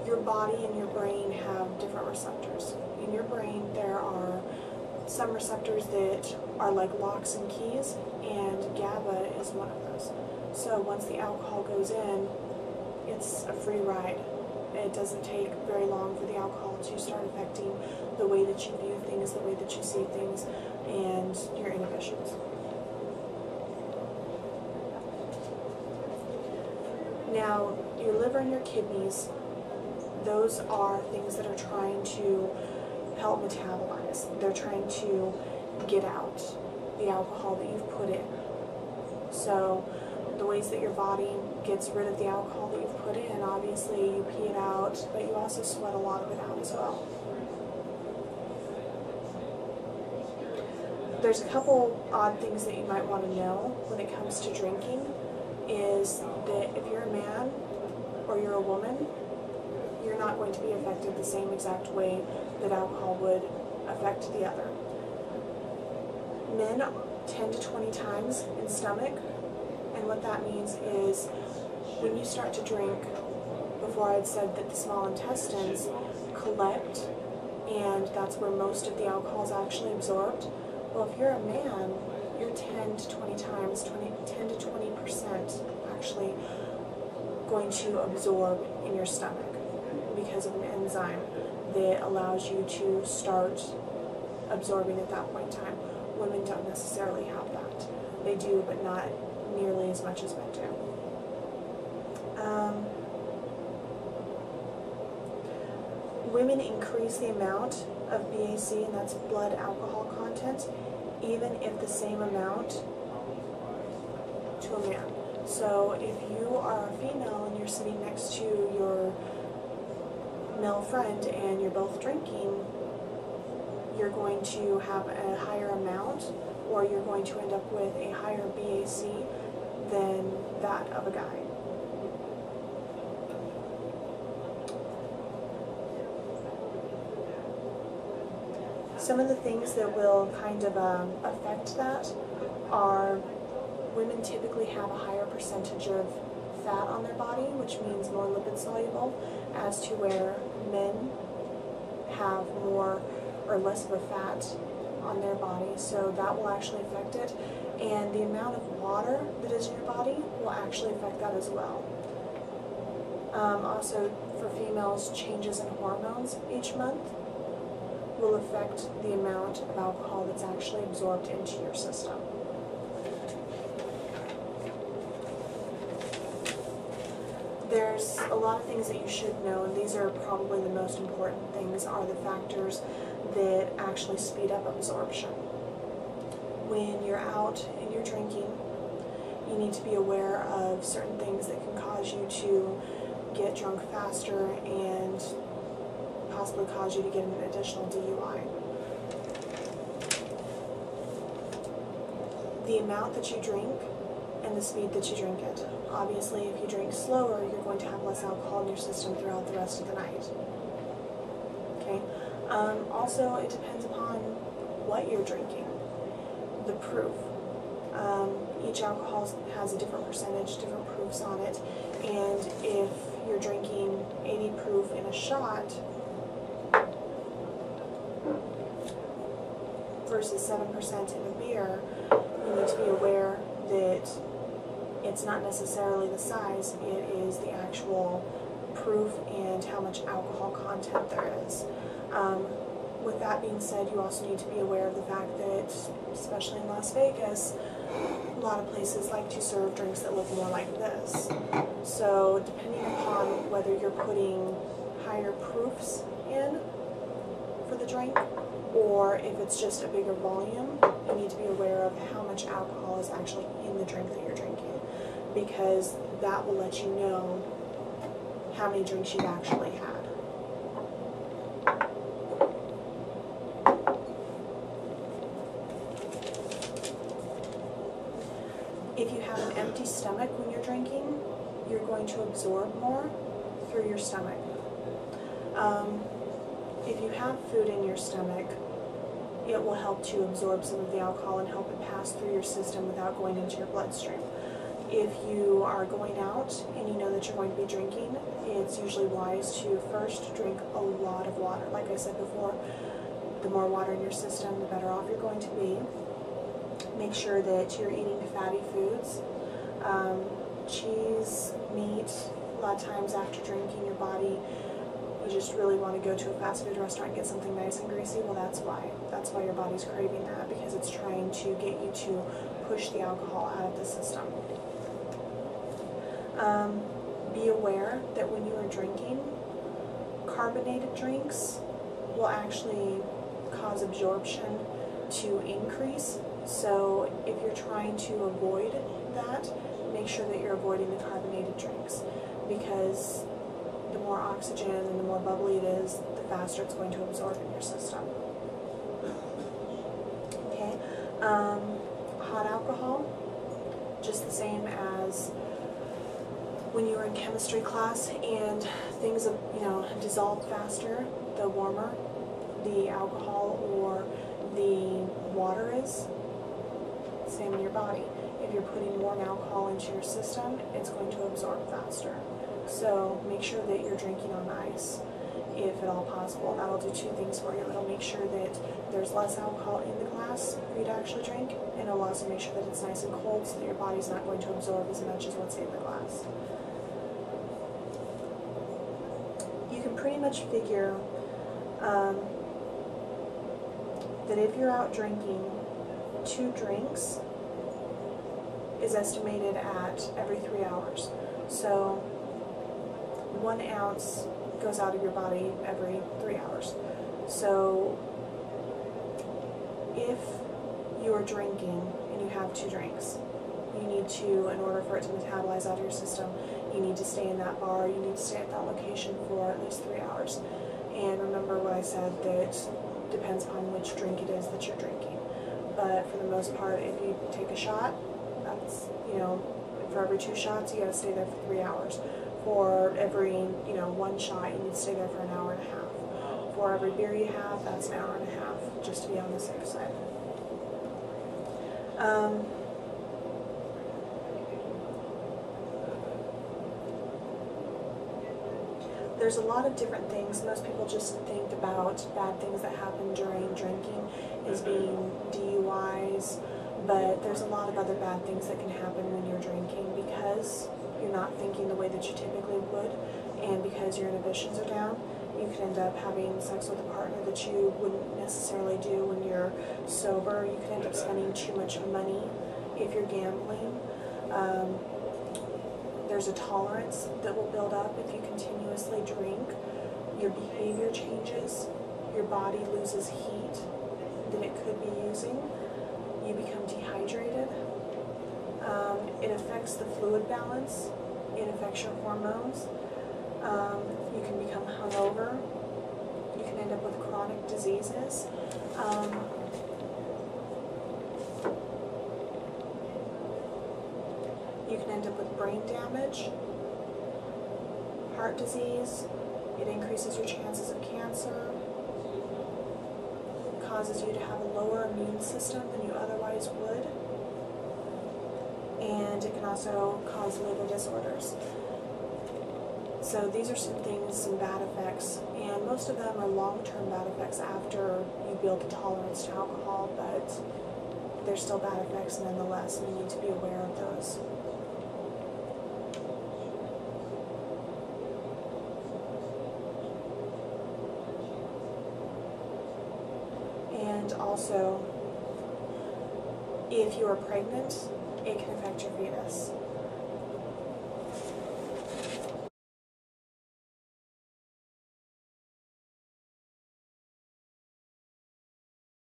Your body and your brain have different receptors. In your brain, there are some receptors that are like locks and keys, and GABA is one of those. So once the alcohol goes in, it's a free ride. It doesn't take very long for the alcohol to start affecting the way that you view things, the way that you see things, and your inhibitions. Now, your liver and your kidneys, those are things that are trying to help metabolize. They're trying to get out the alcohol that you've put in. So the ways that your body gets rid of the alcohol that you've put in, obviously you pee it out, but you also sweat a lot of it out as well. There's a couple odd things that you might want to know when it comes to drinking, is that if you're a man or you're a woman, you're not going to be affected the same exact way that alcohol would affect the other. Men 10 to 20 times in stomach, and what that means is when you start to drink, before I'd said that the small intestines collect, and that's where most of the alcohol is actually absorbed. Well, if you're a man, you're 10 to 20 times, 10 to 20% actually going to absorb in your stomach because of an enzyme that allows you to start absorbing at that point in time. Women don't necessarily have that. They do, but not nearly as much as men do. Women increase the amount of BAC, and that's blood alcohol content, even if the same amount to a man. So if you are a female and you're sitting next to your male friend and you're both drinking, you're going to have a higher amount, or you're going to end up with a higher BAC than that of a guy. Some of the things that will kind of affect that are women typically have a higher percentage of fat on their body, which means more lipid soluble, as to where men have more or less of a fat on their body, so that will actually affect it. And the amount of water that is in your body will actually affect that as well. Also, for females, changes in hormones each month will affect the amount of alcohol that's actually absorbed into your system. There's a lot of things that you should know, and these are probably the most important things, are the factors that actually speed up absorption. When you're out and you're drinking, you need to be aware of certain things that can cause you to get drunk faster and possibly cause you to get an additional DUI. The amount that you drink and the speed that you drink it. Obviously, if you drink slower, you're going to have less alcohol in your system throughout the rest of the night. Okay. Also, it depends upon what you're drinking. The proof. Each alcohol has a different percentage, different proofs on it, and if you're drinking 80 proof in a shot versus 7% in a beer, you need to be aware that it's not necessarily the size, it is the actual proof and how much alcohol content there is. With that being said, you also need to be aware of the fact that, especially in Las Vegas, a lot of places like to serve drinks that look more like this. So depending upon whether you're putting higher proofs in for the drink, or if it's just a bigger volume, you need to be aware of how much alcohol is actually in the drink that you're drinking, because that will let you know how many drinks you've actually had. If you have an empty stomach when you're drinking, you're going to absorb more through your stomach. If you have food in your stomach, it will help to absorb some of the alcohol and help it pass through your system without going into your bloodstream. If you are going out and you know that you're going to be drinking, it's usually wise to first drink a lot of water. Like I said before, the more water in your system, the better off you're going to be. Make sure that you're eating fatty foods. Cheese, meat, a lot of times after drinking, your body, you just really want to go to a fast food restaurant and get something nice and greasy. Well, that's why. That's why your body's craving that, because it's trying to get you to push the alcohol out of the system. Be aware that when you are drinking, carbonated drinks will actually cause absorption to increase. So if you're trying to avoid that, make sure that you're avoiding the carbonated drinks, because the more oxygen and the more bubbly it is, the faster it's going to absorb in your system. Okay, hot alcohol, just the same as when you were in chemistry class and things, dissolve faster, the warmer the alcohol or the water is. Same in your body. If you're putting warm alcohol into your system, it's going to absorb faster. So make sure that you're drinking on ice, if at all possible. That'll do two things for you. It'll make sure that there's less alcohol in the glass for you to actually drink, and it'll also make sure that it's nice and cold so that your body's not going to absorb as much as what's in the glass. You can pretty much figure that if you're out drinking, 2 drinks is estimated at every 3 hours. So 1 ounce goes out of your body every 3 hours. So if you're drinking and you have 2 drinks, you need to, in order for it to metabolize out of your system, you need to stay in that bar, you need to stay at that location for at least 3 hours. And remember what I said, that depends on which drink it is that you're drinking. But for the most part, if you take a shot, that's, for every 2 shots, you gotta stay there for 3 hours. For every, 1 shot, you need to stay there for an hour and a half. For every beer you have, that's an hour and a half, just to be on the safe side. There's a lot of different things. Most people just think about bad things that happen during drinking as being DUIs, but there's a lot of other bad things that can happen when you're drinking, because you're not thinking the way that you typically would, and because your inhibitions are down. You could end up having sex with a partner that you wouldn't necessarily do when you're sober. You could end up spending too much money if you're gambling. There's a tolerance that will build up if you continuously drink. Your behavior changes. Your body loses heat that it could be using. You become dehydrated. It affects the fluid balance. It affects your hormones. You can become hungover. You can end up with chronic diseases. You can end up with brain damage, heart disease. It increases your chances of cancer. It causes you to have a lower immune system than you otherwise would. And it can also cause liver disorders. So these are some things, some bad effects, and most of them are long-term bad effects after you build a tolerance to alcohol, but they're still bad effects nonetheless, and you need to be aware of those. And also, if you are pregnant, it can affect